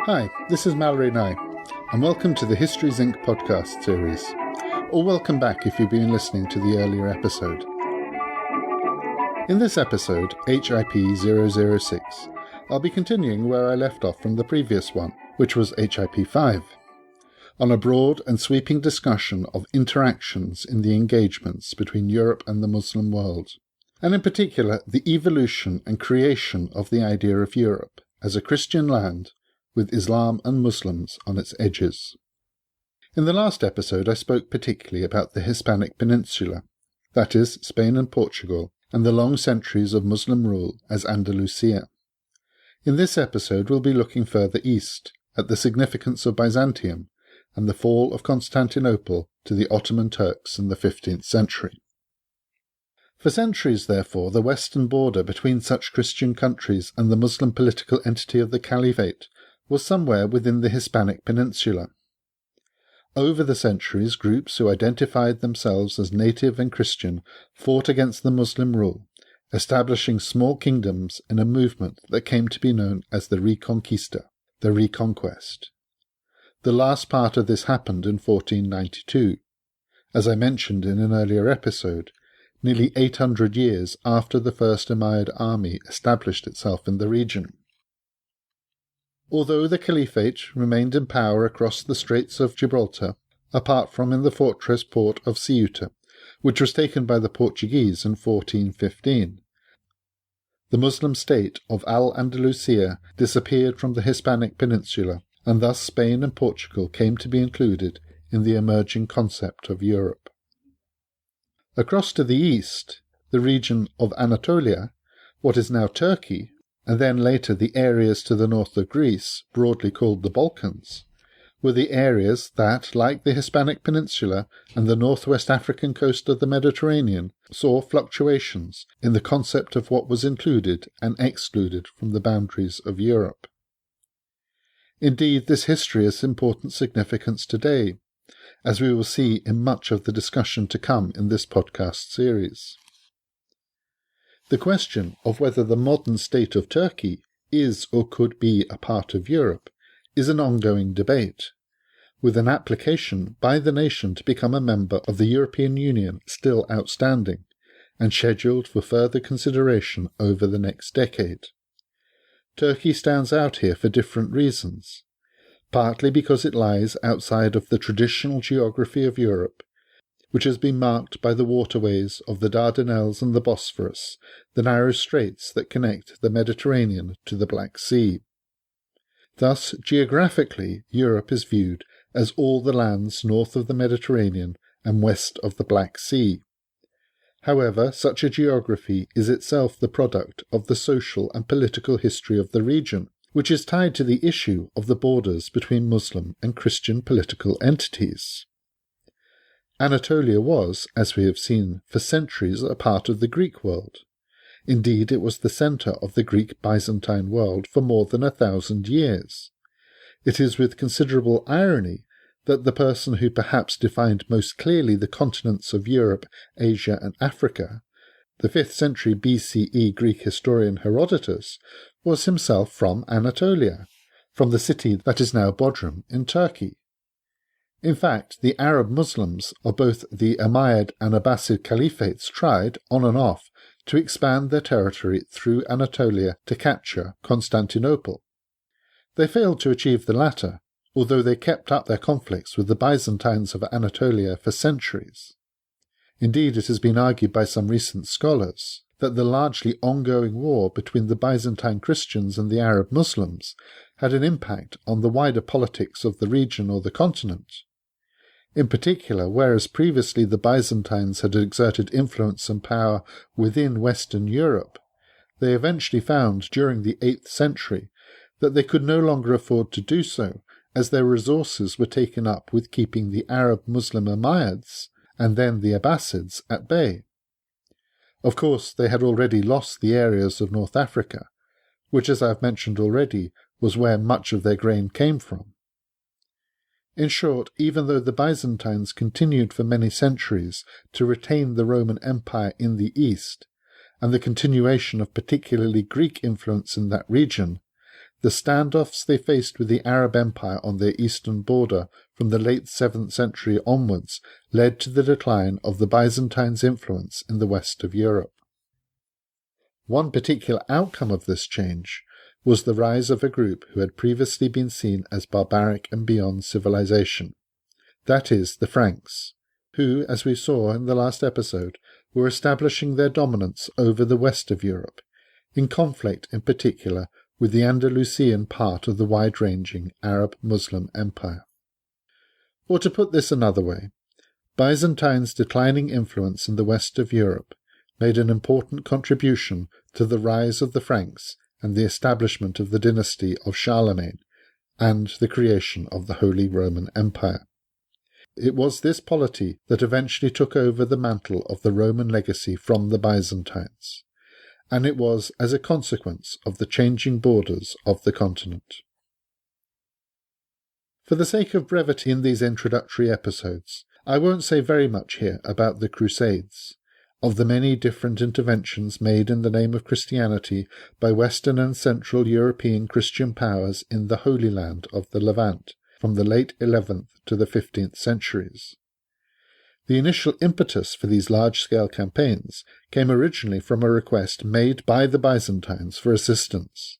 Hi, this is Mallory Nye, and welcome to the Histories Inc. podcast series, or welcome back if you've been listening to the earlier episode. In this episode, HIP006, I'll be continuing where I left off from the previous one, which was HIP5, on a broad and sweeping discussion of interactions in the engagements between Europe and the Muslim world, and in particular the evolution and creation of the idea of Europe as a Christian land with Islam and Muslims on its edges. In the last episode I spoke particularly about the Hispanic Peninsula, that is, Spain and Portugal, and the long centuries of Muslim rule as Andalusia. In this episode we'll be looking further east, at the significance of Byzantium, and the fall of Constantinople to the Ottoman Turks in the 15th century. For centuries, therefore, the western border between such Christian countries and the Muslim political entity of the Caliphate was somewhere within the Hispanic Peninsula. Over the centuries, groups who identified themselves as native and Christian fought against the Muslim rule, establishing small kingdoms in a movement that came to be known as the Reconquista, the Reconquest. The last part of this happened in 1492, as I mentioned in an earlier episode, nearly 800 years after the First Umayyad army established itself in the region. Although the Caliphate remained in power across the Straits of Gibraltar, apart from in the fortress port of Ceuta, which was taken by the Portuguese in 1415, the Muslim state of Al-Andalusia disappeared from the Hispanic Peninsula, and thus Spain and Portugal came to be included in the emerging concept of Europe. Across to the east, the region of Anatolia, what is now Turkey, and then later the areas to the north of Greece, broadly called the Balkans, were the areas that, like the Hispanic Peninsula and the northwest African coast of the Mediterranean, saw fluctuations in the concept of what was included and excluded from the boundaries of Europe. Indeed, this history has important significance today, as we will see in much of the discussion to come in this podcast series. The question of whether the modern state of Turkey is or could be a part of Europe is an ongoing debate, with an application by the nation to become a member of the European Union still outstanding, and scheduled for further consideration over the next decade. Turkey stands out here for different reasons, partly because it lies outside of the traditional geography of Europe, which has been marked by the waterways of the Dardanelles and the Bosphorus, the narrow straits that connect the Mediterranean to the Black Sea. Thus, geographically, Europe is viewed as all the lands north of the Mediterranean and west of the Black Sea. However, such a geography is itself the product of the social and political history of the region, which is tied to the issue of the borders between Muslim and Christian political entities. Anatolia was, as we have seen, for centuries a part of the Greek world. Indeed, it was the centre of the Greek-Byzantine world for more than 1,000 years. It is with considerable irony that the person who perhaps defined most clearly the continents of Europe, Asia, and Africa, the 5th century BCE Greek historian Herodotus, was himself from Anatolia, from the city that is now Bodrum in Turkey. In fact, the Arab Muslims of both the Umayyad and Abbasid Caliphates tried, on and off, to expand their territory through Anatolia to capture Constantinople. They failed to achieve the latter, although they kept up their conflicts with the Byzantines of Anatolia for centuries. Indeed, it has been argued by some recent scholars that the largely ongoing war between the Byzantine Christians and the Arab Muslims had an impact on the wider politics of the region or the continent. In particular, whereas previously the Byzantines had exerted influence and power within Western Europe, they eventually found during the 8th century that they could no longer afford to do so, as their resources were taken up with keeping the Arab Muslim Umayyads, and then the Abbasids, at bay. Of course, they had already lost the areas of North Africa, which, as I have mentioned already, was where much of their grain came from. In short, even though the Byzantines continued for many centuries to retain the Roman Empire in the east, and the continuation of particularly Greek influence in that region, the standoffs they faced with the Arab Empire on their eastern border from the late 7th century onwards led to the decline of the Byzantines' influence in the west of Europe. One particular outcome of this change was the rise of a group who had previously been seen as barbaric and beyond civilization, that is, the Franks, who, as we saw in the last episode, were establishing their dominance over the west of Europe, in conflict in particular with the Andalusian part of the wide-ranging Arab-Muslim Empire. Or to put this another way, Byzantine's declining influence in the west of Europe made an important contribution to the rise of the Franks and the establishment of the dynasty of Charlemagne, and the creation of the Holy Roman Empire. It was this polity that eventually took over the mantle of the Roman legacy from the Byzantines, and it was as a consequence of the changing borders of the continent. For the sake of brevity in these introductory episodes, I won't say very much here about the Crusades, of the many different interventions made in the name of Christianity by Western and Central European Christian powers in the Holy Land of the Levant, from the late 11th to the 15th centuries. The initial impetus for these large-scale campaigns came originally from a request made by the Byzantines for assistance,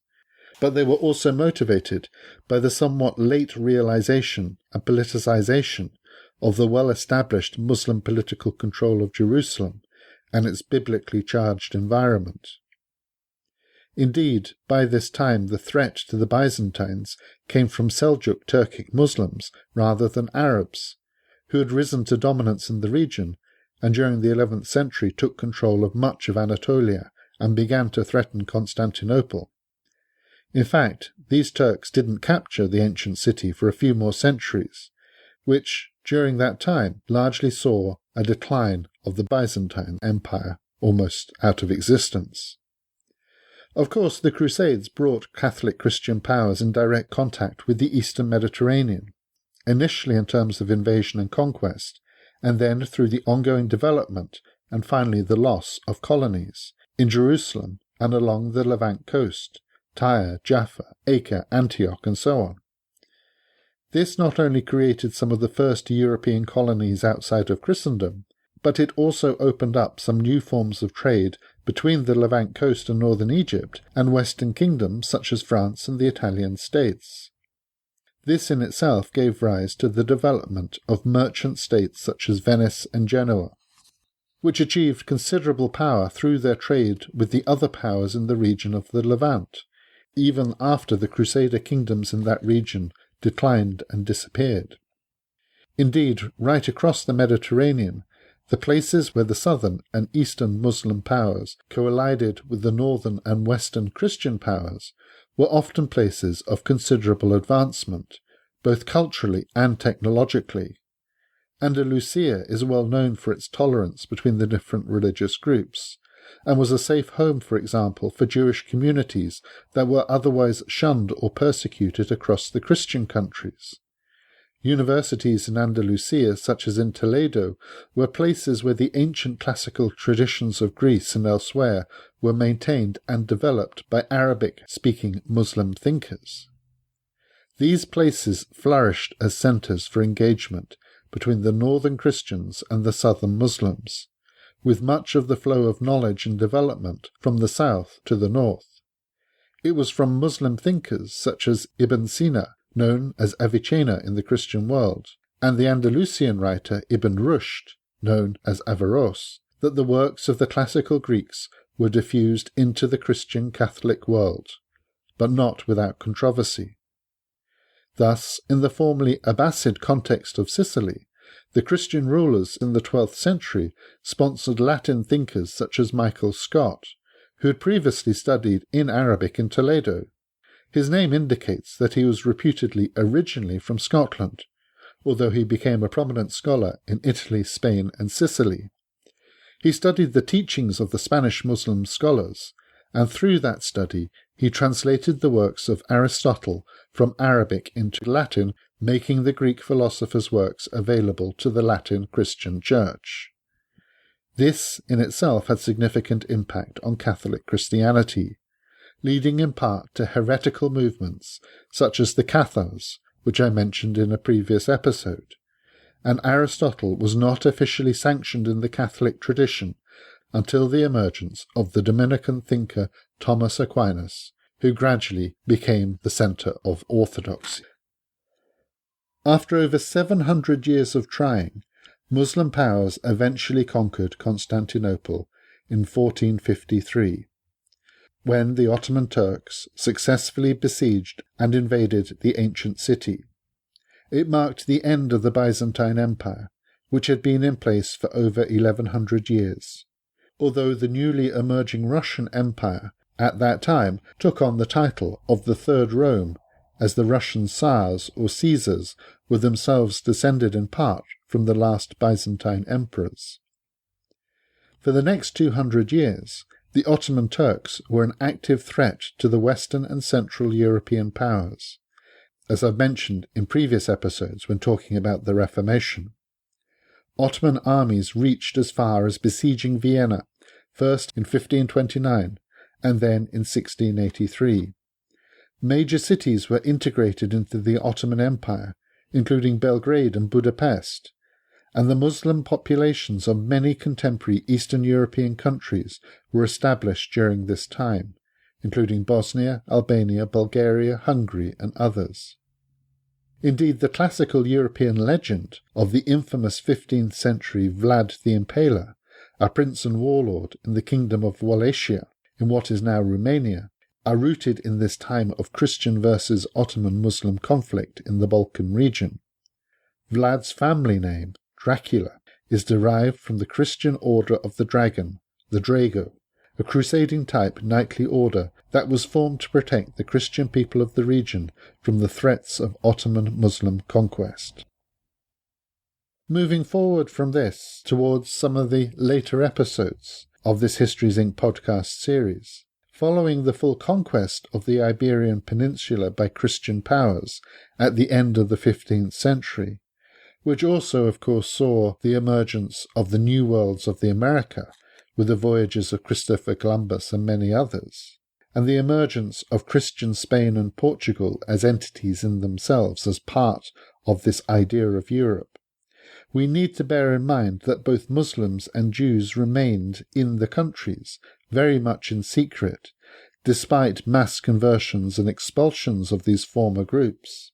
but they were also motivated by the somewhat late realization and politicization of the well-established Muslim political control of Jerusalem and its biblically charged environment. Indeed, by this time the threat to the Byzantines came from Seljuk Turkic Muslims rather than Arabs, who had risen to dominance in the region and during the 11th century took control of much of Anatolia and began to threaten Constantinople. In fact, these Turks didn't capture the ancient city for a few more centuries, which, during that time, largely saw a decline of the Byzantine Empire almost out of existence. Of course, the Crusades brought Catholic Christian powers in direct contact with the Eastern Mediterranean, initially in terms of invasion and conquest, and then through the ongoing development and finally the loss of colonies in Jerusalem and along the Levant coast, Tyre, Jaffa, Acre, Antioch, and so on. This not only created some of the first European colonies outside of Christendom, but it also opened up some new forms of trade between the Levant coast and northern Egypt and western kingdoms such as France and the Italian states. This in itself gave rise to the development of merchant states such as Venice and Genoa, which achieved considerable power through their trade with the other powers in the region of the Levant, even after the Crusader kingdoms in that region declined and disappeared. Indeed, right across the Mediterranean, the places where the southern and eastern Muslim powers collided with the northern and western Christian powers were often places of considerable advancement, both culturally and technologically. Andalusia is well known for its tolerance between the different religious groups, and was a safe home, for example, for Jewish communities that were otherwise shunned or persecuted across the Christian countries. Universities in Andalusia, such as in Toledo, were places where the ancient classical traditions of Greece and elsewhere were maintained and developed by Arabic-speaking Muslim thinkers. These places flourished as centres for engagement between the northern Christians and the southern Muslims, with much of the flow of knowledge and development from the south to the north. It was from Muslim thinkers such as Ibn Sina, known as Avicenna in the Christian world, and the Andalusian writer Ibn Rushd, known as Averroes, that the works of the classical Greeks were diffused into the Christian Catholic world, but not without controversy. Thus, in the formerly Abbasid context of Sicily, the Christian rulers in the 12th century sponsored Latin thinkers such as Michael Scott, who had previously studied in Arabic in Toledo. His name indicates that he was reputedly originally from Scotland, although he became a prominent scholar in Italy, Spain, and Sicily. He studied the teachings of the Spanish Muslim scholars, and through that study he translated the works of Aristotle from Arabic into Latin making the Greek philosophers' works available to the Latin Christian Church. This in itself had significant impact on Catholic Christianity, leading in part to heretical movements such as the Cathars, which I mentioned in a previous episode, and Aristotle was not officially sanctioned in the Catholic tradition until the emergence of the Dominican thinker Thomas Aquinas, who gradually became the centre of orthodoxy. After over 700 years of trying, Muslim powers eventually conquered Constantinople in 1453, when the Ottoman Turks successfully besieged and invaded the ancient city. It marked the end of the Byzantine Empire, which had been in place for over 1100 years, although the newly emerging Russian Empire at that time took on the title of the Third Rome, as the Russian Tsars or Caesars were themselves descended in part from the last Byzantine emperors. For the next 200 years, the Ottoman Turks were an active threat to the Western and Central European powers, as I've mentioned in previous episodes when talking about the Reformation. Ottoman armies reached as far as besieging Vienna, first in 1529 and then in 1683. Major cities were integrated into the Ottoman Empire, including Belgrade and Budapest, and the Muslim populations of many contemporary Eastern European countries were established during this time, including Bosnia, Albania, Bulgaria, Hungary, and others. Indeed, the classical European legend of the infamous 15th century Vlad the Impaler, a prince and warlord in the kingdom of Wallachia, in what is now Romania, are rooted in this time of Christian versus Ottoman-Muslim conflict in the Balkan region. Vlad's family name, Dracula, is derived from the Christian Order of the Dragon, the Drago, a crusading type knightly order that was formed to protect the Christian people of the region from the threats of Ottoman Muslim conquest. Moving forward from this towards some of the later episodes of this Histories Inc. podcast series, following the full conquest of the Iberian Peninsula by Christian powers at the end of the 15th century, which also of course saw the emergence of the new worlds of the America with the voyages of Christopher Columbus and many others, and the emergence of Christian Spain and Portugal as entities in themselves as part of this idea of Europe, we need to bear in mind that both Muslims and Jews remained in the countries, very much in secret, despite mass conversions and expulsions of these former groups.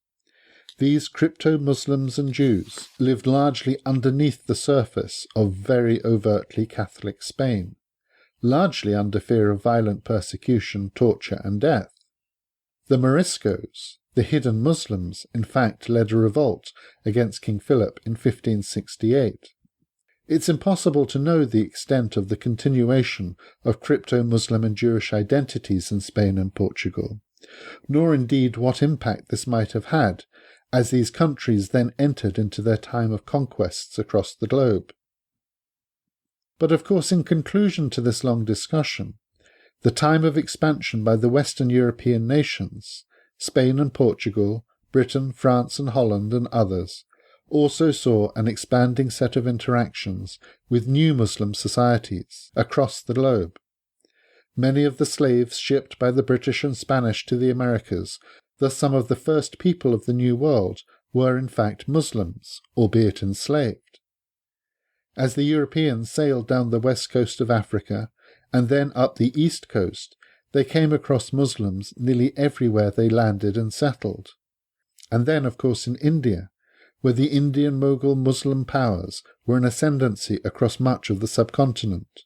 These crypto-Muslims and Jews lived largely underneath the surface of very overtly Catholic Spain, largely under fear of violent persecution, torture, and death. The Moriscos, the hidden Muslims, in fact led a revolt against King Philip in 1568. It's impossible to know the extent of the continuation of crypto-Muslim and Jewish identities in Spain and Portugal, nor indeed what impact this might have had, as these countries then entered into their time of conquests across the globe. But of course, in conclusion to this long discussion, the time of expansion by the Western European nations, Spain and Portugal, Britain, France and Holland and others, also saw an expanding set of interactions with new Muslim societies across the globe. Many of the slaves shipped by the British and Spanish to the Americas, thus some of the first people of the New World, were in fact Muslims, albeit enslaved. As the Europeans sailed down the west coast of Africa and then up the east coast, they came across Muslims nearly everywhere they landed and settled. And then, of course, in India, where the Indian Mughal Muslim powers were in ascendancy across much of the subcontinent,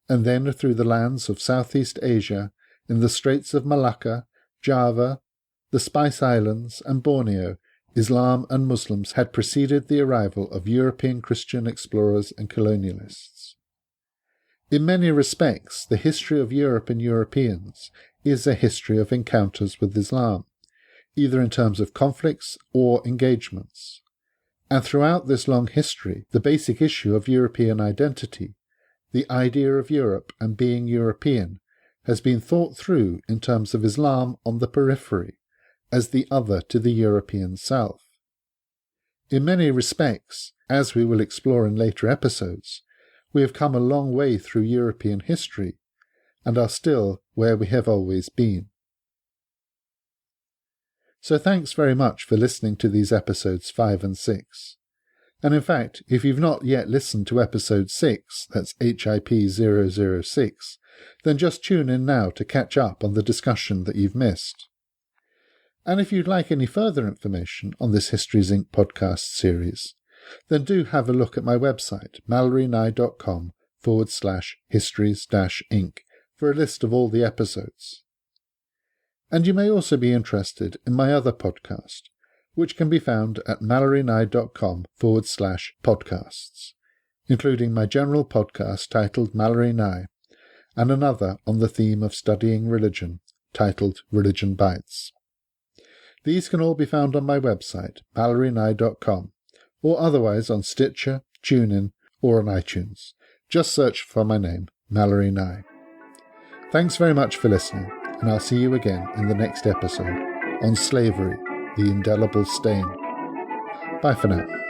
and then through the lands of Southeast Asia, in the Straits of Malacca, Java, the Spice Islands, and Borneo, Islam and Muslims had preceded the arrival of European Christian explorers and colonialists. In many respects, the history of Europe and Europeans is a history of encounters with Islam, either in terms of conflicts or engagements. And throughout this long history, the basic issue of European identity, the idea of Europe and being European, has been thought through in terms of Islam on the periphery, as the other to the European South, In many respects, as we will explore in later episodes, we have come a long way through European history and are still where we have always been. So thanks very much for listening to these episodes 5 and 6. And in fact, if you've not yet listened to episode 6, that's HIP006, then just tune in now to catch up on the discussion that you've missed. And if you'd like any further information on this Histories Inc. podcast series, then do have a look at my website, mallorynye.com/histories-inc, for a list of all the episodes. And you may also be interested in my other podcast, which can be found at mallorynye.com/podcasts, including my general podcast titled Mallory Nye, and another on the theme of studying religion, titled Religion Bites. These can all be found on my website, mallorynye.com, or otherwise on Stitcher, TuneIn, or on iTunes. Just search for my name, Mallory Nye. Thanks very much for listening, and I'll see you again in the next episode on Slavery, the Indelible Stain. Bye for now.